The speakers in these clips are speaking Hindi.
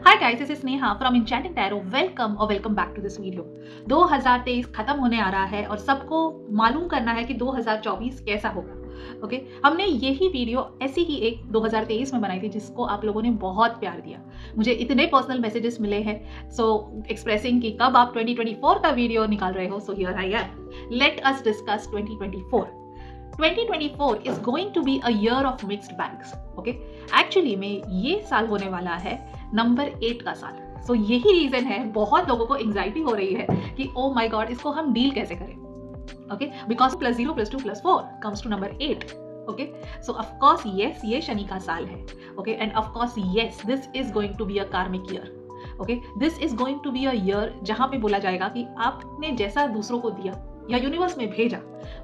Hi guys, this is Sneha from enchanting tarot. Welcome back to this video. 2023 खत्म होने आ रहा है और सबको मालूम करना है कि 2024 कैसा होगा। ओके, हमने यही वीडियो ऐसी ही एक 2023 में बनाई थी जिसको आप लोगों ने बहुत प्यार दिया। मुझे इतने पर्सनल मैसेजेस मिले हैं एक्सप्रेसिंग कि कब आप 2024 का वीडियो निकाल रहे हो। So here I am. Let us discuss 2024। 2024 is going to be a year of mixed bags. Okay, actually में ये साल होने वाला है नंबर 8 का साल। सो यही रीजन है बहुत लोगों को एंजाइटी हो रही है कि ओ माय गॉड, इसको हम डील कैसे करें। Okay, because +0 +2 +4 comes to number 8. Okay, so of course yes, ये शनि का साल है। Okay, and of course yes, this is going to be a karmic year. Okay, this is going to be a year जहां पे बोला जाएगा कि आपने जैसा दूसरों को दिया या यूनिवर्स में भेजा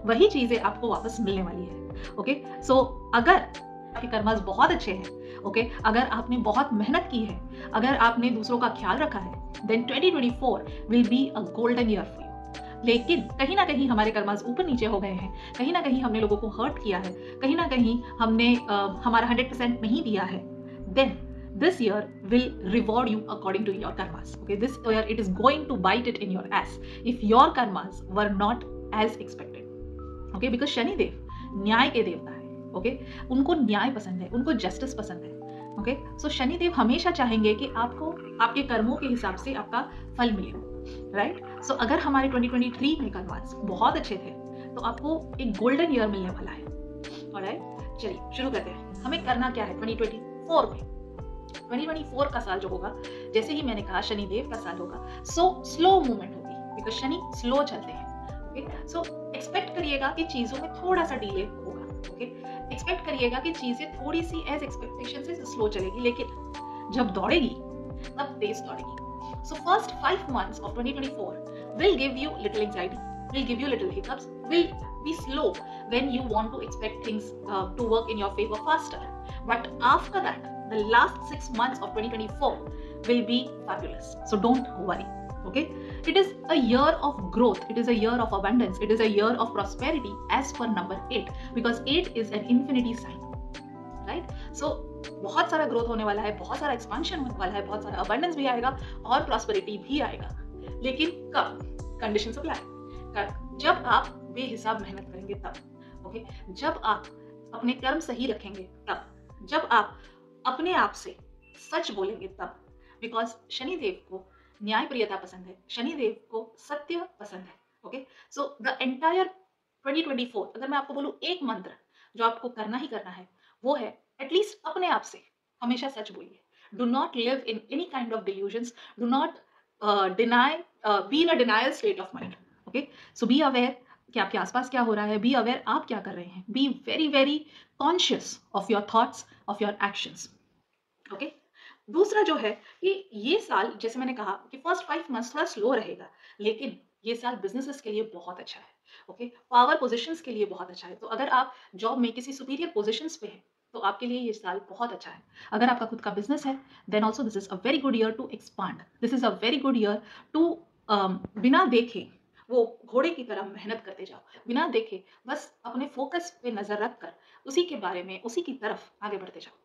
वही चीजें आपको वापस मिलने वाली है। ओके, सो अगर आपके कर्मास बहुत अच्छे हैं, ओके, अगर आपने बहुत मेहनत की है, अगर आपने दूसरों का ख्याल रखा है, then 2024 will be a golden year for you. लेकिन कहीं ना कहीं हमारे कर्मास ऊपर नीचे हो गए हैं, कहीं ना कहीं हमने लोगों को हर्ट किया है, कहीं ना कहीं हमने हमारा 100% नहीं दिया है, then this year will reward you according to your karmas. Okay, this year it is going to bite it in your ass if your karmas were not as expected. Okay, because Shani Dev न्याय के देवता है। okay, उनको न्याय पसंद है, उनको जस्टिस पसंद है। okay, so शनि देव हमेशा चाहेंगे कि आपको आपके कर्मों के हिसाब से आपका फल मिले। राइट, सो अगर हमारे 2023 में कर्मास बहुत अच्छे थे तो आपको एक गोल्डन ईयर मिलने वाला है। ऑलराइट, चलिए शुरू करते हैं। हमें करना क्या है 2024 में। 2024 का साल जो होगा, जैसे ही मैंने कहा शनि देव का साल होगा, सो स्लो मूवमेंट होगी बिकॉज शनि स्लो चलते हैं। ओके, सो एक्सपेक्ट करिएगा कि चीजों में थोड़ा सा डिले होगा। ओके, एक्सपेक्ट करिएगा कि चीजें थोड़ी सी एज एक्सपेक्टेशन से स्लो चलेगी, लेकिन जब दौड़ेगी तब तेज दौड़ेगी। So first 5 months of 2024 will give you little anxiety, will give you little hiccups, will be slow when you want to expect things to work in your favor faster. But after that, the last 6 months of 2024 will be fabulous. So don't worry. Okay, it is a year of growth, it is a year of abundance, it is a year of prosperity as per number 8, because 8 is an infinity sign. Right, so बहुत सारा ग्रोथ होने वाला है, बहुत सारा एक्सपांशन होने वाला है, बहुत सारा अबंडेंस भी आएगा और प्रॉस्पेरिटी भी आएगा। लेकिन कब? Condition apply. कब? जब आप बेहिसाब मेहनत करेंगे तब। ओके, जब आप अपने कर्म सही रखेंगे तब, जब आप अपने आप से सच बोलेंगे तब। बिकॉज शनि देव को न्याय प्रियता पसंद है, शनि देव को सत्य पसंद है। ओके, सो द एंटायर 2024 अगर मैं आपको बोलूं एक मंत्र जो आपको करना ही करना है वो है एटलीस्ट अपने आप से हमेशा सच बोलिए। Do not live in any kind of delusions, do not deny, be in a denial state of mind. Okay, so be aware कि आपके आसपास क्या हो रहा है, बी अवेयर आप क्या कर रहे हैं, be very very conscious of your thoughts, of your actions. Okay, दूसरा जो है कि ये साल जैसे मैंने कहा कि फर्स्ट 5 months थोड़ा स्लो रहेगा, लेकिन ये साल बिजनेसेस के लिए बहुत अच्छा है। ओके, पावर पोजीशंस के लिए बहुत अच्छा है। तो अगर आप जॉब में किसी सुपीरियर पोजीशंस पे हैं तो आपके लिए ये साल बहुत अच्छा है। अगर आपका खुद का बिजनेस है then also this is a very good year to expand, this is a very good year to बिना देखे वो घोड़े की तरह मेहनत करते जाओ, बिना देखे बस अपने फोकस पे नजर रखकर उसी के बारे में, उसी की तरफ आगे बढ़ते जाओ।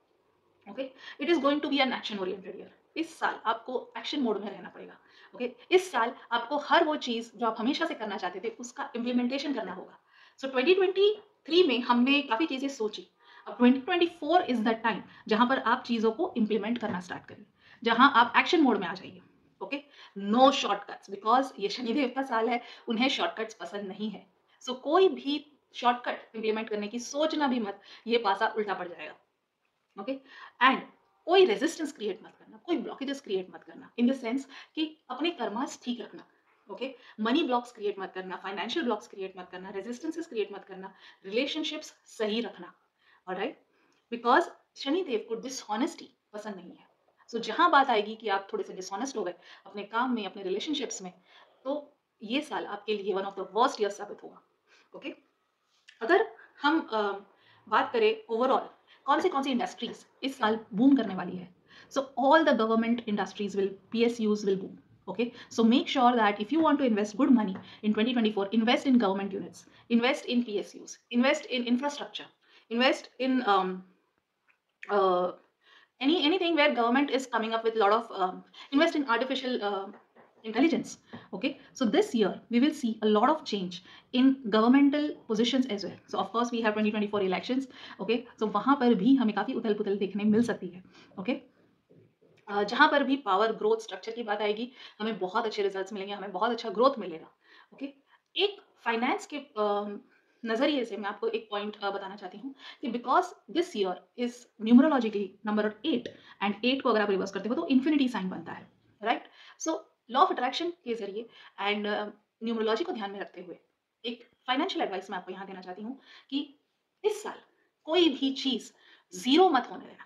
Okay, it is going to be an action oriented year. इस साल आपको एक्शन मोड में रहना पड़ेगा। ओके, इस साल आपको हर वो चीज जो आप हमेशा से करना चाहते थे उसका इम्प्लीमेंटेशन करना होगा। सो 2023 में हमने काफी चीजें सोची, अब 2024 इज द टाइम जहां पर आप चीजों को इम्प्लीमेंट करना स्टार्ट करिए, जहां आप एक्शन मोड में आ जाइए। ओके, नो शॉर्टकट्स, बिकॉज ये शनिदेव का साल है, उन्हें शॉर्टकट्स पसंद नहीं है। सो कोई भी शॉर्टकट इम्प्लीमेंट करने की सोचना भी मत, ये पासा उल्टा पड़ जाएगा। ओके, एंड कोई रेजिस्टेंस क्रिएट मत करना, कोई ब्लॉकेजेस क्रिएट मत करना, इन द सेंस कि अपने कर्मास ठीक रखना। ओके, मनी ब्लॉक्स क्रिएट मत करना, फाइनेंशियल ब्लॉक्स क्रिएट मत करना, रेजिस्टेंसेस क्रिएट मत करना, रिलेशनशिप्स सही रखना। ऑलराइट, बिकॉज शनि देव को डिसऑनेस्टी पसंद नहीं है। सो जहां बात आएगी कि आप थोड़े से डिसऑनेस्ट हो गए अपने काम में, अपने रिलेशनशिप्स में, तो ये साल आपके लिए one of the worst year साबित होगा। ओके, अगर हम बात करें ओवरऑल कौन सी इंडस्ट्रीज इस साल बूम करने वाली है, so all the government industries will, PSUs will boom. Okay, so make sure that if you want to invest good money in 2024, invest in government units, invest in PSUs, invest in infrastructure, invest in anything where government is coming up with a lot of invest in artificial intelligence. Okay, so this year we will see a lot of change in governmental positions as well. So of course we have 2024 elections. Okay, so वहां पर भी हमें काफी उथल पुथल देखने मिल सकती है. Okay, जहां पर भी पावर ग्रोथ स्ट्रक्चर की बात आएगी, हमें बहुत अच्छे रिजल्ट्स मिलेंगे, हमें बहुत अच्छा ग्रोथ मिलेगा. ओके, एक फाइनेंस के नजरिए से मैं आपको एक पॉइंट बताना चाहती हूँ कि because this year is numerologically number 8 and 8 को अगर आप रिवर्स करते हो तो इन्फिनिटी साइन बनता है, right. So law of attraction के जरिए एंड न्यूमरोलॉजी को ध्यान में रखते हुए एक फाइनेंशियल एडवाइस मैं आपको यहाँ देना चाहती हूँ कि इस साल कोई भी चीज जीरो मत होने देना.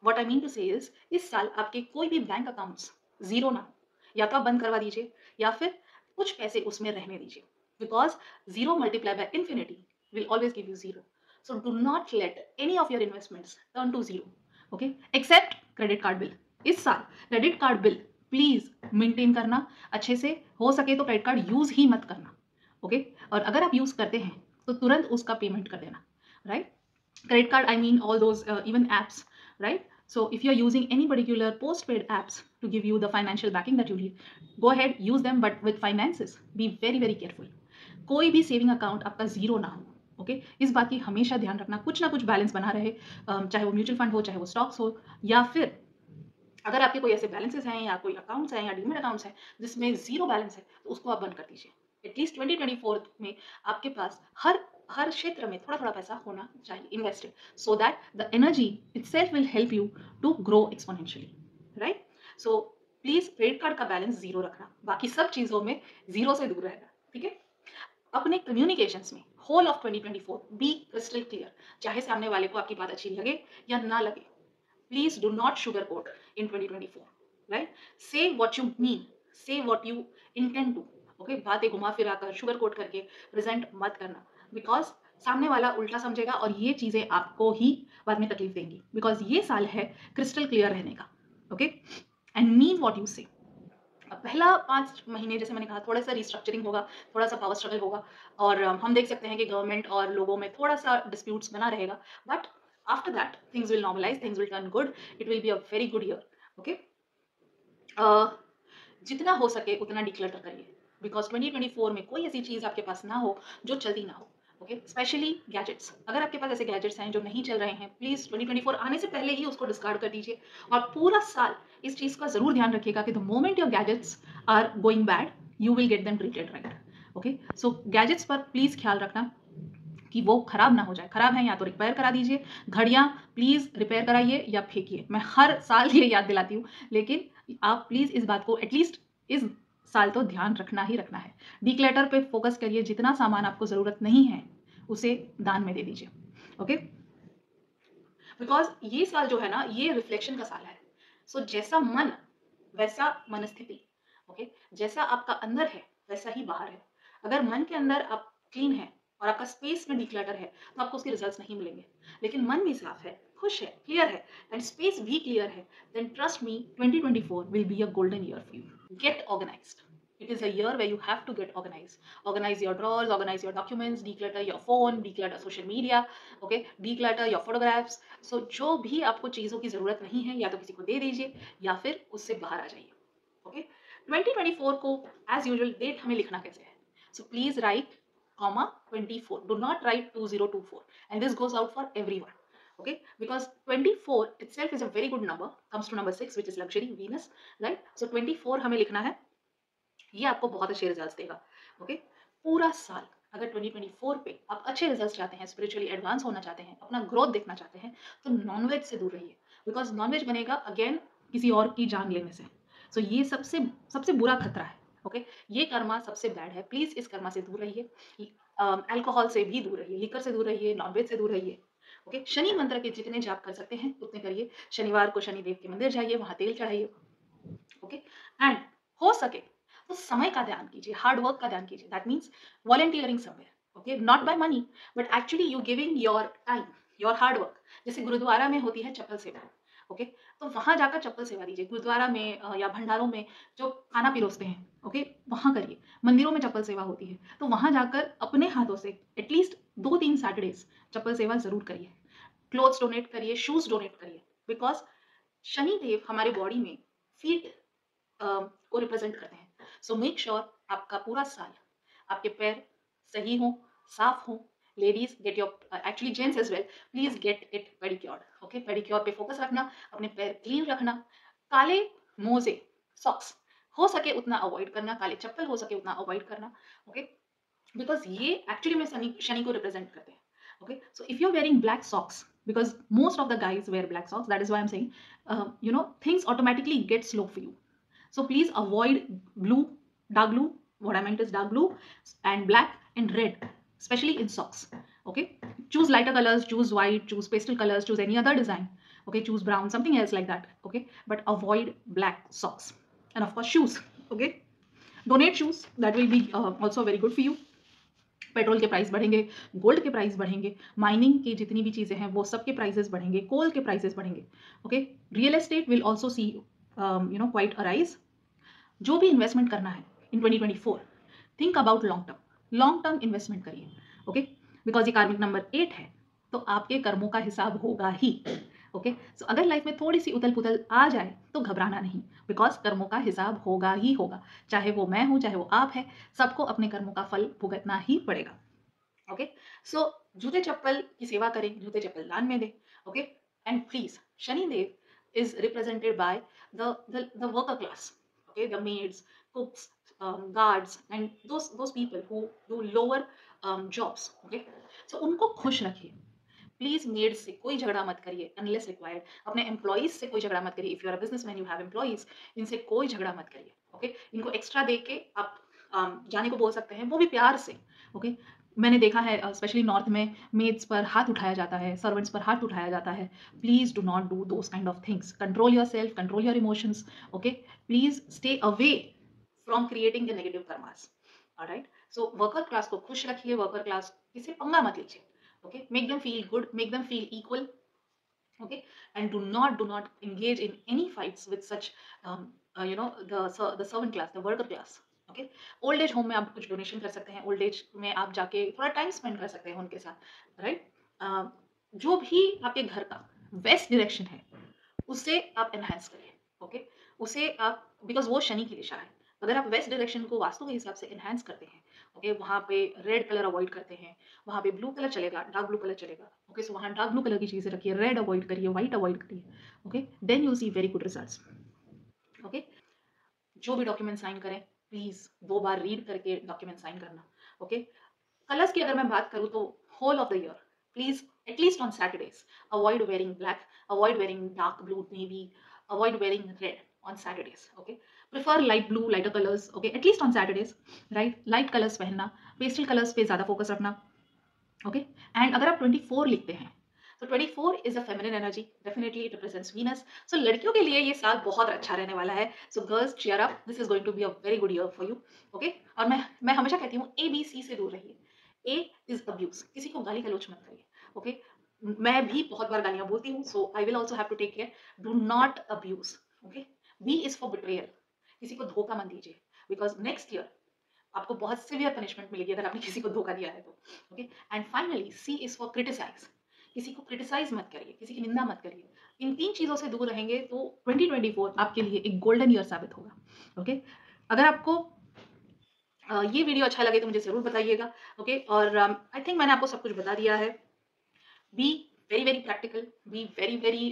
व्हाट आई मीन टू से इज, इस साल आपके कोई भी बैंक अकाउंट्स जीरो ना हो, या तो आप बंद करवा दीजिए या फिर कुछ पैसे उसमें रहने दीजिए, because zero multiply by infinity will always give you zero. So do not let any of your investments turn to zero. Okay, except credit card bill. इस साल credit card bill please maintain करना अच्छे से, हो सके तो क्रेडिट कार्ड यूज ही मत करना. ओके, और अगर आप यूज करते हैं तो तुरंत उसका पेमेंट कर देना, right. Credit card, I mean all those even apps, right? So if you're using any particular postpaid apps to give you the financial backing that you need, go ahead, use them, but with finances be very very careful. कोई भी सेविंग अकाउंट आपका जीरो ना हो. ओके, इस बात की हमेशा ध्यान रखना, कुछ ना कुछ बैलेंस बना रहे, चाहे वो म्यूचुअल फंड हो, चाहे वो स्टॉक्स हो, या फिर अगर आपके कोई ऐसे बैलेंसेस हैं या कोई अकाउंट्स हैं या डीमेट अकाउंट्स हैं जिसमें जीरो बैलेंस है, तो उसको आप बंद कर दीजिए. एटलीस्ट 2024 में आपके पास हर क्षेत्र में थोड़ा थोड़ा पैसा होना चाहिए invested, so that the energy itself will help you to grow exponentially, right. So please credit card का बैलेंस जीरो रखना, बाकी सब चीजों में जीरो से दूर रहना. ठीक है, अपने कम्युनिकेशंस में whole of 2024 be crystal clear. चाहे सामने वाले को आपकी बात अच्छी लगे या ना लगे, please do not sugarcoat in 2024, right? Say what you mean, say what you intend to. Okay, बातें घुमा फिरा कर शुगर कोट करके प्रेजेंट मत करना, बिकॉज सामने वाला उल्टा समझेगा और ये चीजें आपको ही बाद में तकलीफ देंगी, बिकॉज ये साल है क्रिस्टल क्लियर रहने का. Okay, and mean what you से. पहला 5 महीने जैसे मैंने कहा थोड़ा सा रिस्ट्रक्चरिंग होगा, थोड़ा सा पावर स्ट्रगल होगा, और हम देख सकते हैं कि गवर्नमेंट और लोगों में थोड़ा सा डिस्प्यूट्स बना रहेगा, but after that things will normalize, things will turn good, it will be a very good year. Okay, जितना हो सके उतना डिक्लटर करिए, बिकॉज 2024 में कोई ऐसी चीज आपके पास ना हो जो चलती ना हो. Okay, specially gadgets. अगर आपके पास ऐसे गैजेट्स हैं जो नहीं चल रहे हैं, प्लीज 2024 आने से पहले ही उसको डिस्कार्ड कर दीजिए, और पूरा साल इस चीज का जरूर ध्यान रखिएगा कि the moment your gadgets are going bad you will get them treated right. Okay, so gadgets पर प्लीज ख्याल रखना कि वो खराब ना हो जाए. खराब है या तो रिपेयर करा दीजिए, घड़ियां प्लीज रिपेयर कराइए या फेंकिए. मैं हर साल ये याद दिलाती हूँ, लेकिन आप प्लीज इस बात को एटलीस्ट इस साल तो ध्यान रखना ही रखना है. डिक्लेटर पे फोकस करिए, जितना सामान आपको जरूरत नहीं है उसे दान में दे दीजिए. ओके, बिकॉज ये साल जो है ना, ये रिफ्लेक्शन का साल है. सो जैसा मन वैसा मनस्थिति. ओके, जैसा आपका अंदर है वैसा ही बाहर है. अगर मन के अंदर आप क्लीन है और आपका स्पेस में डिक्लटर है तो आपको उसके रिजल्ट्स नहीं मिलेंगे. लेकिन मन भी साफ है, खुश है, क्लियर है, एंड स्पेस भी क्लियर है, then trust me 2024 will be a golden year for you. Get organised. It is a year where you have to get organized. Organize your drawers, organize your documents, declutter your phone, declutter social media, okay? Declutter your photographs. So जो भी आपको चीज़ों की ज़रूरत नहीं है, या तो किसी को दे दीजिए या फिर उससे बाहर आ जाइए. Okay? 2024 को as usual डेट हमें लिखना कैसे है? So please write comma 24. Do not write 2024. And this goes out for everyone. Okay, because 24 itself is a very good number. Comes to number 6, which is luxury, Venus, right? So 24 हमें लिखना है. ये आपको बहुत अच्छे रिजल्ट्स देगा. ओके, पूरा साल अगर 2024 पे आप अच्छे रिजल्ट्स चाहते हैं, स्पिरिचुअली एडवांस होना चाहते हैं, अपना ग्रोथ देखना चाहते हैं, तो नॉनवेज से दूर रहिए, बिकॉज नॉनवेज बनेगा अगेन किसी और की जान लेने से. सो ये सबसे सबसे बुरा खतरा है. ओके, ये कर्मा सबसे बैड है. प्लीज इस कर्मा से दूर रहिए, अल्कोहल से भी दूर रहिए, लिकर से दूर रहिए, नॉनवेज से दूर रहिए. ओके, शनि मंत्र के जितने जाप कर सकते हैं उतने करिए. शनिवार को शनिदेव के मंदिर जाइए, वहां तेल चढ़ाइए. ओके, एंड हो सके तो समय का ध्यान कीजिए, हार्ड वर्क का ध्यान कीजिए. That means volunteering somewhere. Okay, not by money but actually you giving your time, your hard work. जैसे गुरुद्वारा में होती है चप्पल सेवा. ओके, तो वहां जाकर चप्पल सेवा दीजिए. गुरुद्वारा में या भंडारों में जो खाना पिरोसते हैं, ओके, वहां करिए. मंदिरों में चप्पल सेवा होती है, तो वहां जाकर अपने हाथों से एटलीस्ट 2-3 सैटरडेज चप्पल सेवा जरूर करिए. क्लोथ्स डोनेट करिए, शूज डोनेट करिए, बिकॉज शनि देव हमारे बॉडी में फीट को रिप्रेजेंट करते हैं। सो मेक श्योर आपका पूरा साल आपके पैर सही हो, साफ हो। Ladies get your actually gents as well, please get it pedicured. Okay, pedicure पे फोकस रखना, अपने पैर क्लीन रखना। काले मोजे, सॉक्स हो सके उतना अवॉइड करना, काले चप्पल हो सके उतना अवॉइड करना। ओके, बिकॉज ये एक्चुअली में शनि को रिप्रेजेंट करते हैं। Okay, so if you're wearing black socks, because most of the guys wear black socks, that is why I'm saying, things automatically get slow for you. So please avoid blue, dark blue. What I meant is dark blue and black and red, especially in socks. Okay, choose lighter colors, choose white, choose pastel colors, choose any other design. Okay, choose brown, something else like that. Okay, but avoid black socks. And of course shoes. Okay, donate shoes, that will be also very good for you. Petrol के प्राइस बढ़ेंगे, गोल्ड के प्राइस बढ़ेंगे, माइनिंग की जितनी भी चीज़ें हैं वो सब के प्राइसेस बढ़ेंगे, कोल के प्राइसेस बढ़ेंगे। Okay, real estate will also see quite arise. जो भी इन्वेस्टमेंट करना है इन 2024, think about long term investment करिए। ओके, बिकॉज ये कार्मिक नंबर 8 है, तो आपके कर्मों का हिसाब होगा ही। ओके, सो अगर लाइफ में थोड़ी सी उथल पुथल आ जाए तो घबराना नहीं, बिकॉज कर्मों का हिसाब होगा ही होगा। चाहे वो मैं हूं, चाहे वो आप है, सबको अपने कर्मों का फल भुगतना ही पड़ेगा। ओके, सो जूते चप्पल की सेवा करें, जूते चप्पल दान में दें। Okay, and please, Shani Dev is represented by the worker class. Okay, the maids, cooks, guards, and those people who do lower jobs. Okay, so उनको खुश रखिए। प्लीज मेड से कोई झगड़ा मत करिए अनलेस रिक्वायर्ड। अपने एम्प्लॉइज से कोई झगड़ा मत करिए। If you are a businessman, you have employees, इनसे कोई झगड़ा मत करिए। ओके, इनको एक्स्ट्रा दे के आप जाने को बोल सकते हैं, वो भी प्यार से। ओके, मैंने देखा है स्पेशली नॉर्थ में मेड्स पर हाथ उठाया जाता है, सर्वेंट्स पर हाथ उठाया जाता है। Please do not do those kind of things. Control your self, control your emotions. Okay, please stay away from creating the negative karmas. Alright, so worker class को खुश रखिए, वर्कर क्लास किसी पंगा मत लीजिए। Okay, make them feel good, make them feel equal. Okay, and do not engage in any fights with such the servant class, the worker class. Okay, old age home में आप कुछ डोनेशन कर सकते हैं, ओल्ड एज में आप जाके थोड़ा टाइम स्पेंड कर सकते हैं उनके साथ। राइट, जो भी आपके घर का वेस्ट डायरेक्शन है उसे आप एनहांस करिए। ओके, उसे आप, बिकॉज वो शनि की दिशा है, अगर आप वेस्ट डायरेक्शन को वास्तु के हिसाब से एनहांस करते हैं, ओके, वहाँ पे रेड कलर अवॉइड करते हैं, वहाँ पे ब्लू कलर चलेगा, डार्क ब्लू कलर चलेगा। ओके, सो वहाँ डार्क ब्लू कलर की चीज़ें रखिए, रेड अवॉइड करिए, व्हाइट अवॉइड करिए। Okay, then you see very good results. Okay, जो भी डॉक्यूमेंट साइन करें प्लीज 2 बार रीड करके डॉक्यूमेंट साइन करना। ओके, कलर्स की अगर मैं बात करूँ तो whole of the year please at least on Saturdays avoid wearing black, avoid wearing dark blue, navy, avoid wearing red on Saturdays. Okay, prefer light blue, lighter colors. Okay, at least on Saturdays, right? Light colors पहनना, pastel colors पे ज़्यादा फोकस रखना। Okay, and अगर आप 24 लिखते हैं तो 24 is a feminine energy, definitely it represents Venus. So लड़कियों के लिए ये साल बहुत अच्छा रहने वाला है। So girls cheer up, this is going to be a very good year for you. Okay, और मैं हमेशा कहती हूँ ABC से दूर रहिए। A is abuse, किसी को गाली गलौज मत करिए। Okay, मैं भी बहुत बार गालियाँ बोलती हूँ, so I will also have to take care. Do not abuse. Okay, B is for betrayal, किसी को धोखा मत दीजिए, बिकॉज नेक्स्ट ईयर आपको बहुत सिवियर पनिशमेंट मिलेगी अगर आपने किसी को धोखा दिया है तो। Okay, and finally C is for criticise, किसी को क्रिटिसाइज मत करिए, किसी की निंदा मत करिए। इन 3 चीज़ों से दूर रहेंगे तो 2024 आपके लिए एक गोल्डन ईयर साबित होगा। ओके, अगर आपको ये वीडियो अच्छा लगे तो मुझे ज़रूर बताइएगा। ओके, और आई थिंक मैंने आपको सब कुछ बता दिया है। Be very practical, be very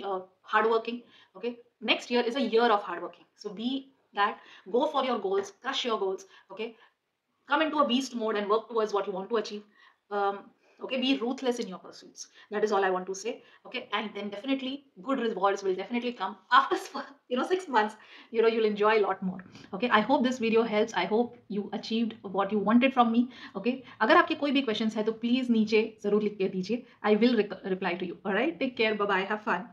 hardworking. Okay, next year is a year of hardworking, so be that, go for your goals, crush your goals. Okay, come into a beast mode and work towards what you want to achieve. Okay, be ruthless in your pursuits. That is all I want to say. Okay, and then definitely good rewards will definitely come after 6 months. You'll enjoy a lot more. Okay, I hope this video helps. I hope you achieved what you wanted from me. Okay, अगर आपके कोई भी questions है तो please नीचे जरूर लिख के दीजिए. I will reply to you. All right, take care. Bye bye. Have fun.